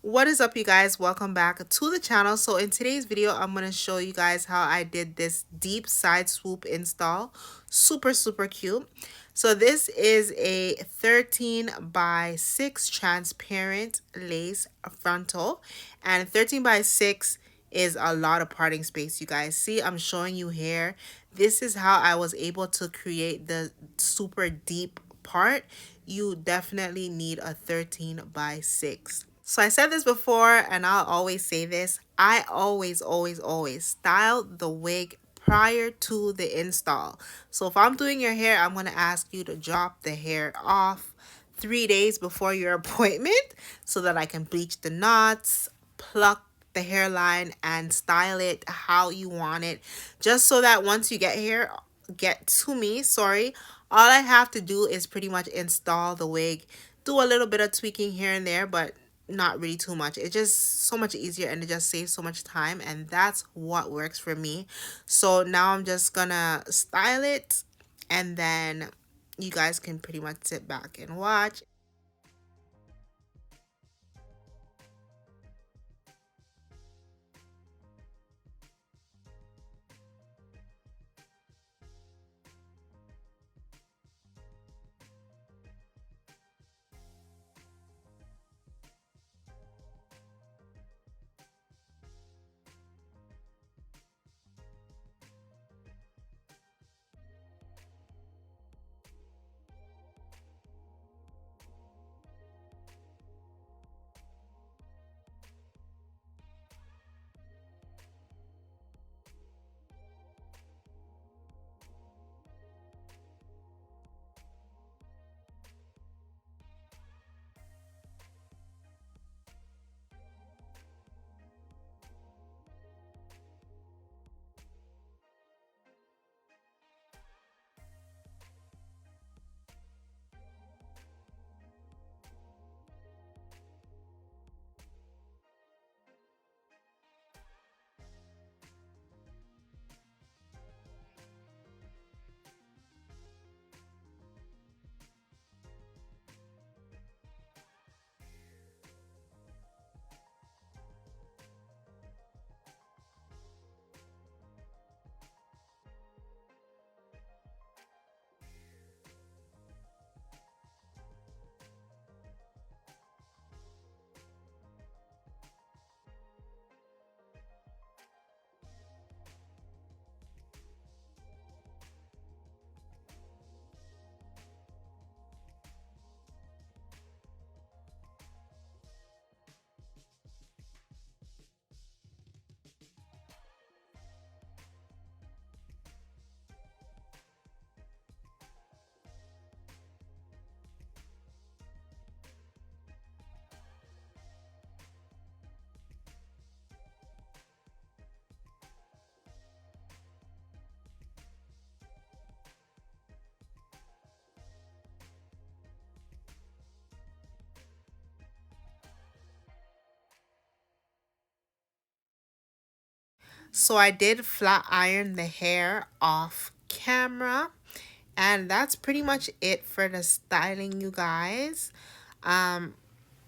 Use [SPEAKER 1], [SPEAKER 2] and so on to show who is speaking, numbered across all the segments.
[SPEAKER 1] What is up, you guys? Welcome back to the channel. So in today's video, I'm going to show you guys how I did this deep side swoop install. Super cute. So this is a 13 by 6 transparent lace frontal, and 13 by 6 is a lot of parting space. You guys see, I'm showing you here. This is how I was able to create the super deep part. You definitely need a 13 by 6. So I said this before and I'll always say this. I always style the wig prior to the install. So if I'm doing your hair, I'm going to ask you to drop the hair off 3 days before your appointment so that I can bleach the knots, pluck the hairline, and style it how you want it, just so that once you get to me, sorry, all I have to do is pretty much install the wig, do a little bit of tweaking here and there, but not really too much. It's just so much easier and it just saves so much time, and that's what works for me. So now I'm just gonna style it, and then you guys can pretty much sit back and watch. So I did flat iron the hair off camera, and that's pretty much it for the styling, you guys. Now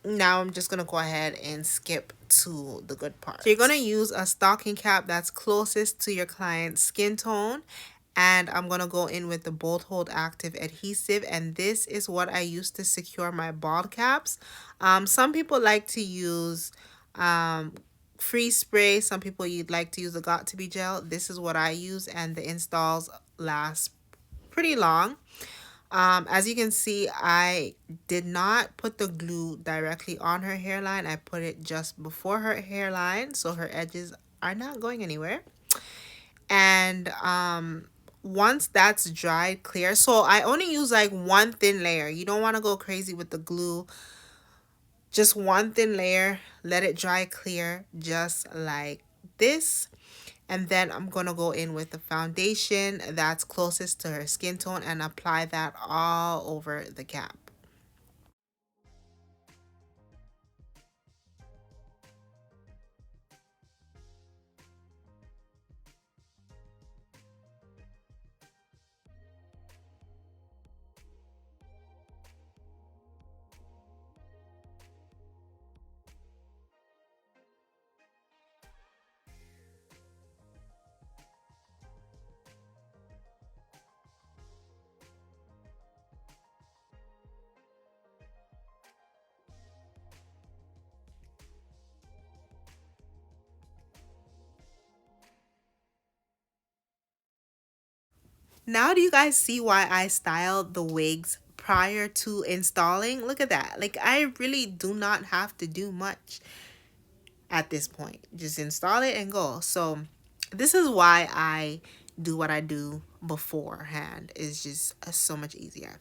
[SPEAKER 1] I'm just gonna go ahead and skip to the good part. So you're gonna use a stocking cap that's closest to your client's skin tone, and I'm gonna go in with the Bolt Hold Active adhesive, and this is what I use to secure my bald caps. Some people like to use free spray. Some people you'd like to use a got to be gel. This is what I use, and the installs last pretty long. As you can see, I did not put the glue directly on her hairline. I put it just before her hairline, so her edges are not going anywhere. And once that's dried clear, so I only use like one thin layer. You don't want to go crazy with the glue. Just one thin layer, let it dry clear just like this. And then I'm going to go in with the foundation that's closest to her skin tone and apply that all over the cap. Now do you guys see why I styled the wigs prior to installing? Look at that. Like, I really do not have to do much at this point. Just install it and go. So this is why I do what I do beforehand. It's just so much easier.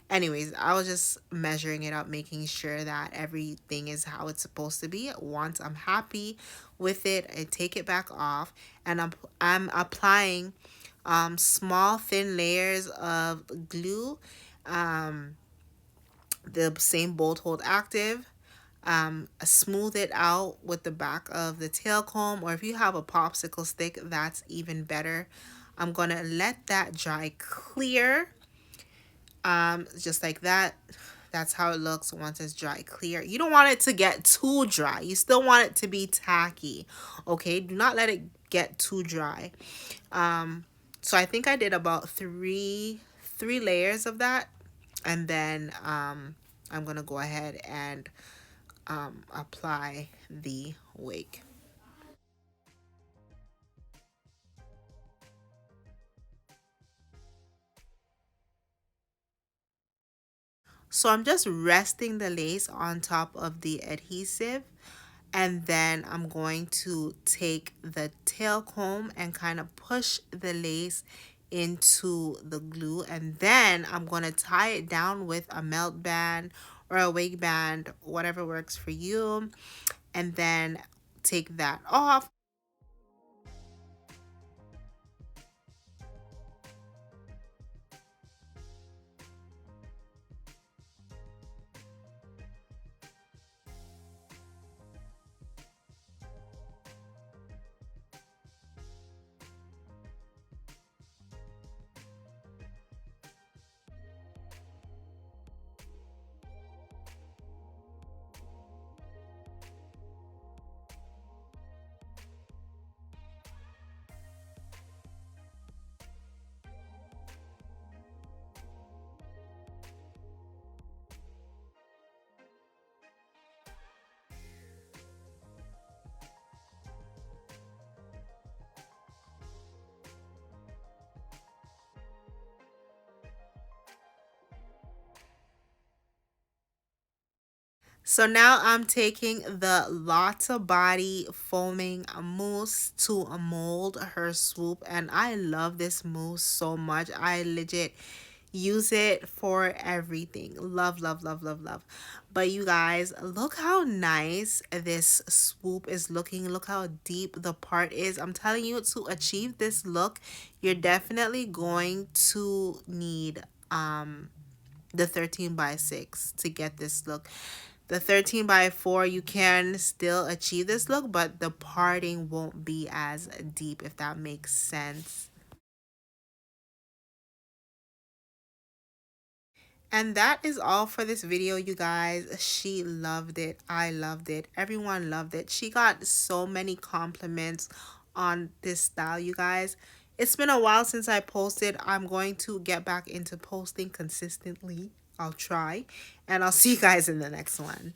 [SPEAKER 1] Anyways, I was just measuring it up, making sure that everything is how it's supposed to be. Once I'm happy with it, I take it back off, and I'm applying small thin layers of glue, um, the same bolt hold active. Smooth it out with the back of the tail comb, or if you have a popsicle stick, that's even better. I'm gonna let that dry clear, just like that. That's how it looks once it's dry clear. You don't want it to get too dry. You still want it to be tacky. Okay, do not let it get too dry. So I think I did about three layers of that, and then I'm gonna go ahead and apply the wig. So I'm just resting the lace on top of the adhesive, and then I'm going to take the tail comb and kind of push the lace into the glue, and then I'm going to tie it down with a melt band or a wig band, whatever works for you, and then take that off. So now I'm taking the Lotta Body foaming mousse to mold her swoop, and I love this mousse so much. I legit use it for everything. Love, love, love, love, love. But you guys, look how nice this swoop is looking. Look how deep the part is. I'm telling you, to achieve this look, you're definitely going to need the 13 by 6 to get this look. The 13 by 4, you can still achieve this look, but the parting won't be as deep, if that makes sense. And that is all for this video, you guys. She loved it. I loved it. Everyone loved it. She got so many compliments on this style, you guys. It's been a while since I posted. I'm going to get back into posting consistently. I'll try. And I'll see you guys in the next one.